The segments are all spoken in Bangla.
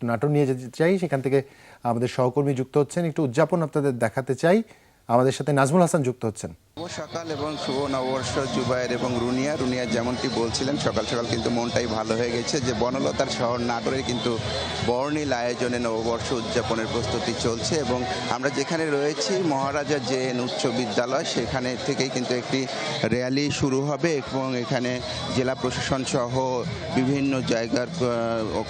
নাটোর নিয়ে যেতে চাই, সেখান থেকে আমাদের সহকর্মী যুক্ত হচ্ছেন, একটু উদযাপন আপনাদের দেখাতে চাই। আমাদের সাথে নাজমুল হাসান যুক্ত হচ্ছেন। শুভ সকাল এবং শুভ নববর্ষ জুবায়ের এবং রুনিয়া যেমনটি বলছিলেন, সকাল সকাল কিন্তু মনটাই ভালো হয়ে গেছে যে বনলতার শহর নাটোরে কিন্তু বর্ণিল আয়োজনে নববর্ষ উদযাপনের প্রস্তুতি চলছে। এবং আমরা যেখানে রয়েছি মহারাজা জেএন উচ্চ বিদ্যালয়, সেখানে থেকেই কিন্তু একটি র্যালি শুরু হবে এবং এখানে জেলা প্রশাসন সহ বিভিন্ন জায়গার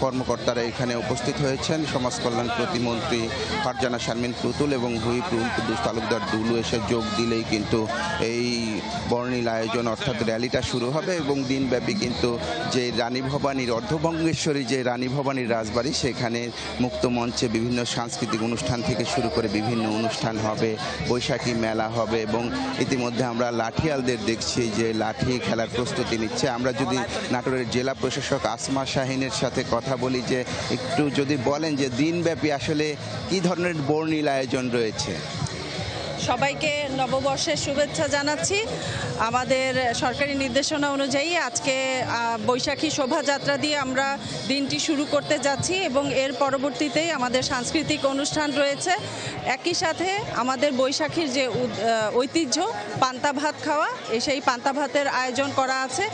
কর্মকর্তারা এখানে উপস্থিত হয়েছেন। সমাজ কল্যাণ প্রতিমন্ত্রী ফারজানা শারমিন পুতুল এবং হুইপ কুদ্দুস তালুকদার দুলু এসে যোগ দিলেই কিন্তু এই বর্ণিল আয়োজন অর্থাৎ র্যালিটা শুরু হবে। এবং দিনব্যাপী কিন্তু যে রানী ভবানীর অর্ধভঙ্গেশ্বরী যে রানী ভবানীর রাজবাড়ি, সেখানে মুক্ত মঞ্চে বিভিন্ন সাংস্কৃতিক অনুষ্ঠান থেকে শুরু করে বিভিন্ন অনুষ্ঠান হবে, বৈশাখী মেলা হবে এবং ইতিমধ্যে আমরা লাঠিয়ালদের দেখছি যে লাঠি খেলার প্রস্তুতি নিচ্ছে। আমরা যদি নাটোরের জেলা প্রশাসক আসমা শাহিনের সাথে কথা বলি, যে একটু যদি বলেন যে দিনব্যাপী আসলে কী ধরনের বর্ণিল আয়োজন রয়েছে। সবাইকে নববর্ষের শুভেচ্ছা জানাচ্ছি। আমাদের সরকারি নির্দেশনা অনুযায়ী আজকে বৈশাখী শোভাযাত্রা দিয়ে আমরা দিনটি শুরু করতে যাচ্ছি এবং এর পরবর্তীতেই আমাদের সাংস্কৃতিক অনুষ্ঠান রয়েছে। একই সাথে আমাদের বৈশাখীর যে ঐতিহ্য পান্তা ভাত খাওয়া, সেই পান্তা ভাতের আয়োজন করা আছে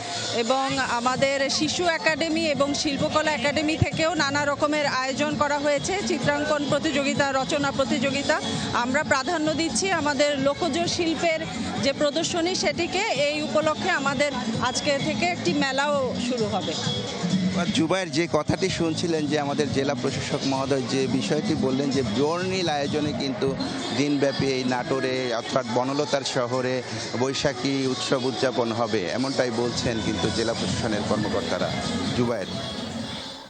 এবং আমাদের শিশু একাডেমি এবং শিল্পকলা একাডেমি থেকেও নানা রকমের আয়োজন করা হয়েছে, চিত্রাঙ্কন প্রতিযোগিতা, রচনা প্রতিযোগিতা। আমরা প্রাধান্য দিচ্ছি আমাদের লোকজ শিল্পের যে প্রদর্শনী, সেটিকে এই উপলক্ষে আমাদের আজকে থেকে একটি মেলাও শুরু হবে। জুবায়ের, যে কথাটি শুনছিলেন যে আমাদের জেলা প্রশাসক মহোদয় যে বিষয়টি বললেন যে বর্ণিল আয়োজনে কিন্তু দিনব্যাপী এই নাটোরে অর্থাৎ বনলতার শহরে বৈশাখী উৎসব উদযাপন হবে, এমনটাই বলছেন কিন্তু জেলা প্রশাসনের কর্মকর্তারা। জুবায়ের।